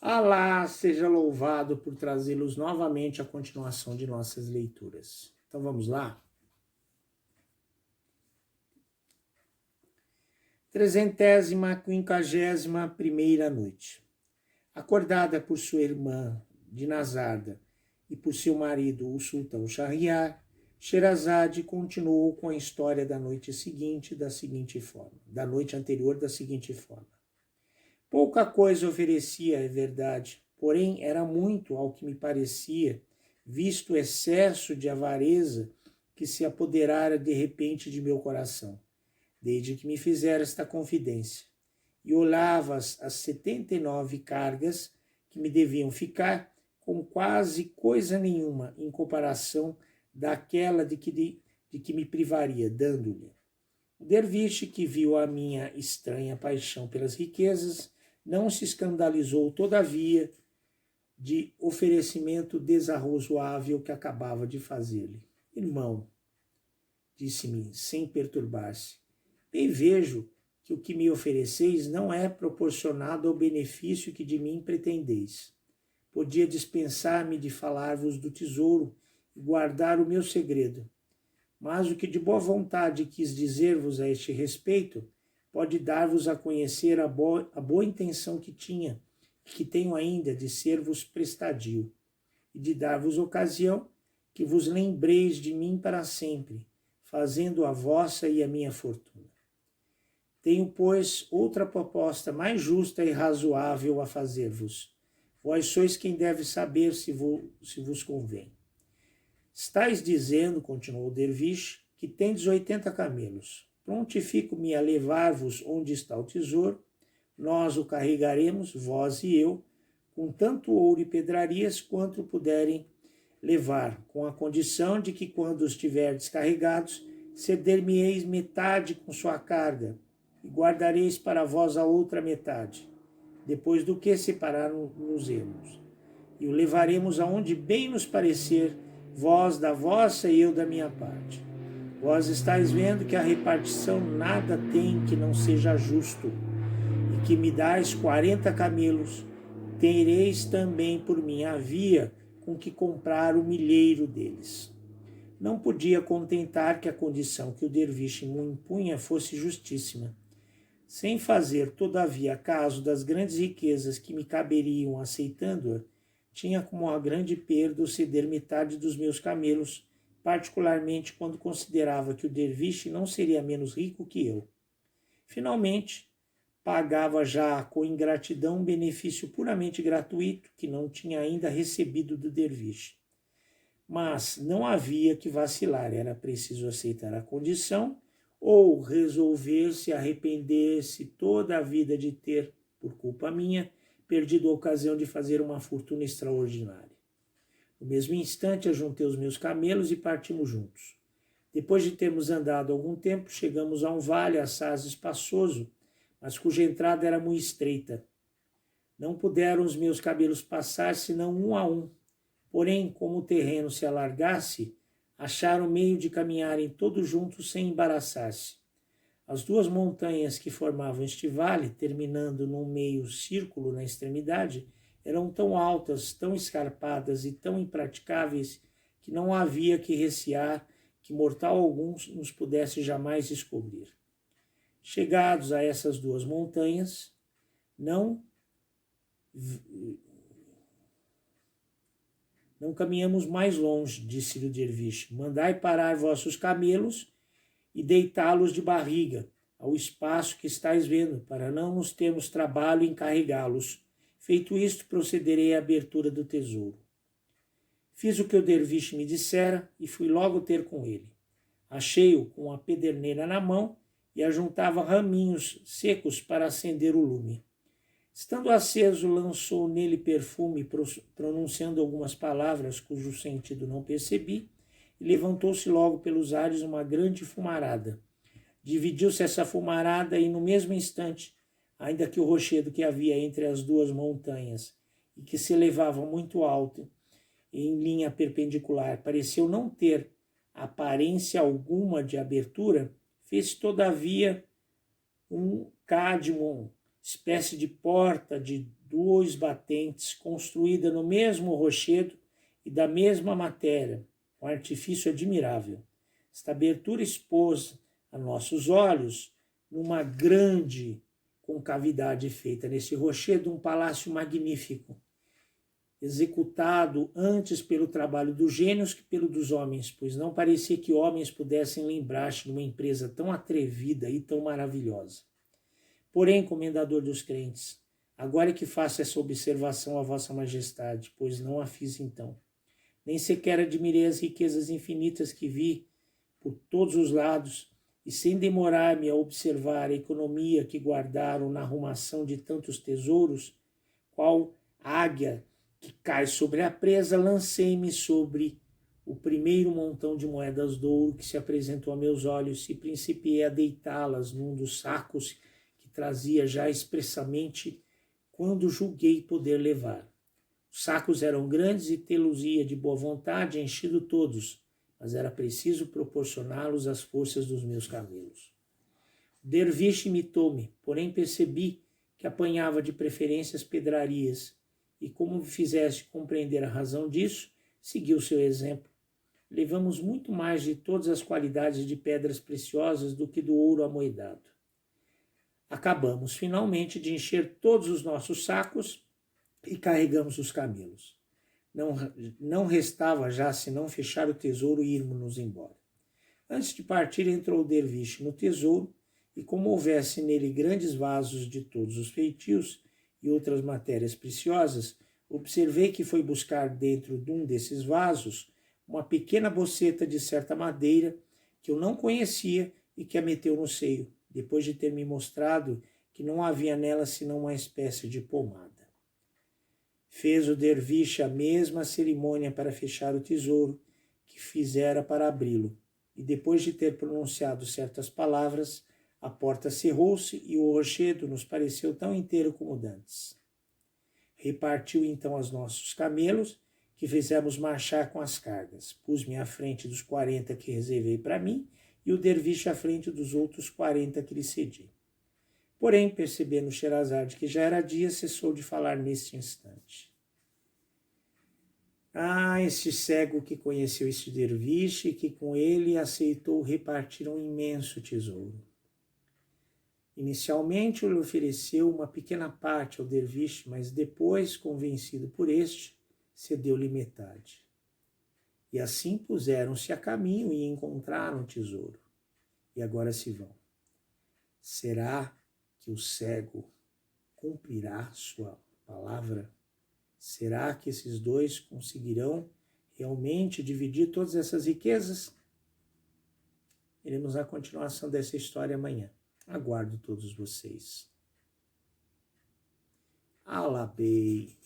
Alá seja louvado por trazê-los novamente à continuação de nossas leituras. Então vamos lá? 351ª noite. Acordada por sua irmã Dinazarda e por seu marido, o sultão Shahriar, Sherazade continuou com a história da noite seguinte da seguinte forma, da noite anterior da seguinte forma. Pouca coisa oferecia, é verdade, porém era muito ao que me parecia, visto o excesso de avareza que se apoderara de repente de meu coração, desde que me fizera esta confidência, e olhava as 79 cargas que me deviam ficar com quase coisa nenhuma em comparação daquela de que me privaria, dando-lhe. O derviche, que viu a minha estranha paixão pelas riquezas, não se escandalizou, todavia, de oferecimento desarrazoável que acabava de fazer-lhe. Irmão, disse-me, sem perturbar-se, bem vejo que o que me ofereceis não é proporcionado ao benefício que de mim pretendeis. Podia dispensar-me de falar-vos do tesouro e guardar o meu segredo, mas o que de boa vontade quis dizer-vos a este respeito pode dar-vos a conhecer a boa intenção que tinha e que tenho ainda de ser-vos prestadio e de dar-vos ocasião que vos lembreis de mim para sempre, fazendo a vossa e a minha fortuna. Tenho, pois, outra proposta mais justa e razoável a fazer-vos. Vós sois quem deve saber se vos convém. Estais dizendo, continuou o derviche, que tendes 80 camelos. Prontifico-me a levar-vos onde está o tesouro, nós o carregaremos, vós e eu, com tanto ouro e pedrarias quanto puderem levar, com a condição de que, quando os tiverdes carregados, ceder-me-eis metade com sua carga, e guardareis para vós a outra metade, depois do que separar-nos-emos, e o levaremos aonde bem nos parecer, vós da vossa e eu da minha parte. Vós estáis vendo que a repartição nada tem que não seja justo, e que me dais 40 camelos, tereis também por mim a via com que comprar o milheiro deles. Não podia contentar que a condição que o derviche me impunha fosse justíssima, sem fazer, todavia, caso das grandes riquezas que me caberiam aceitando-a, tinha como a grande perda o ceder metade dos meus camelos, particularmente quando considerava que o derviche não seria menos rico que eu. Finalmente, pagava já com ingratidão um benefício puramente gratuito que não tinha ainda recebido do derviche. Mas não havia que vacilar, era preciso aceitar a condição ou resolver-se arrepender-se toda a vida de ter, por culpa minha, perdido a ocasião de fazer uma fortuna extraordinária. No mesmo instante, ajuntei os meus camelos e partimos juntos. Depois de termos andado algum tempo, chegamos a um vale assaz espaçoso, mas cuja entrada era muito estreita. Não puderam os meus camelos passar senão um a um. Porém, como o terreno se alargasse, acharam meio de caminharem todos juntos sem embaraçar-se. As duas montanhas que formavam este vale, terminando num meio círculo na extremidade, eram tão altas, tão escarpadas e tão impraticáveis que não havia que recear que mortal algum nos pudesse jamais descobrir. Chegados a essas duas montanhas, não caminhamos mais longe, disse-lhe o derviche. Mandai parar vossos camelos e deitá-los de barriga ao espaço que estáis vendo, para não nos termos trabalho em carregá-los. Feito isto, procederei à abertura do tesouro. Fiz o que o derviche me dissera e fui logo ter com ele. Achei-o com a pederneira na mão e ajuntava raminhos secos para acender o lume. Estando aceso, lançou nele perfume, pronunciando algumas palavras cujo sentido não percebi, e levantou-se logo pelos ares uma grande fumarada. Dividiu-se essa fumarada e, no mesmo instante, ainda que o rochedo que havia entre as duas montanhas e que se elevava muito alto em linha perpendicular pareceu não ter aparência alguma de abertura, fez todavia um cádmio espécie de porta de 2 batentes, construída no mesmo rochedo e da mesma matéria, um artifício admirável. Esta abertura expôs a nossos olhos, numa grande concavidade feita nesse rochedo, um palácio magnífico, executado antes pelo trabalho dos gênios que pelo dos homens, pois não parecia que homens pudessem lembrar-se de uma empresa tão atrevida e tão maravilhosa. Porém, comendador dos crentes, agora é que faço essa observação a vossa majestade, pois não a fiz então. Nem sequer admirei as riquezas infinitas que vi por todos os lados, e sem demorar-me a observar a economia que guardaram na arrumação de tantos tesouros, qual águia que cai sobre a presa, lancei-me sobre o primeiro montão de moedas de ouro que se apresentou a meus olhos e principiei a deitá-las num dos sacos que trazia já expressamente quando julguei poder levar. Os sacos eram grandes e tê-los-ia de boa vontade enchido todos, mas era preciso proporcioná-los às forças dos meus camelos. O derviche imitou-me, porém percebi que apanhava de preferência as pedrarias, e como me fizeste compreender a razão disso, segui o seu exemplo. Levamos muito mais de todas as qualidades de pedras preciosas do que do ouro amoedado. Acabamos finalmente de encher todos os nossos sacos e carregamos os camelos. Não restava já senão fechar o tesouro e irmos-nos embora. Antes de partir, entrou o derviche no tesouro, e como houvesse nele grandes vasos de todos os feitios e outras matérias preciosas, observei que foi buscar dentro de um desses vasos uma pequena boceta de certa madeira que eu não conhecia e que a meteu no seio, depois de ter me mostrado que não havia nela senão uma espécie de pomada. Fez o derviche a mesma cerimônia para fechar o tesouro que fizera para abri-lo, e depois de ter pronunciado certas palavras, a porta cerrou-se e o rochedo nos pareceu tão inteiro como dantes. Repartiu então aos nossos camelos, que fizemos marchar com as cargas. Pus-me à frente dos 40 que reservei para mim, e o derviche à frente dos outros 40 que lhe cedi. Porém, percebendo Sherazade que já era dia, cessou de falar neste instante. Este cego que conheceu este derviche e que com ele aceitou repartir um imenso tesouro. Inicialmente ele ofereceu uma pequena parte ao derviche, mas depois, convencido por este, cedeu-lhe metade. E assim puseram-se a caminho e encontraram o tesouro. E agora se vão. Será que o cego cumprirá sua palavra? Será que esses dois conseguirão realmente dividir todas essas riquezas? Iremos a continuação dessa história amanhã. Aguardo todos vocês. Alabei.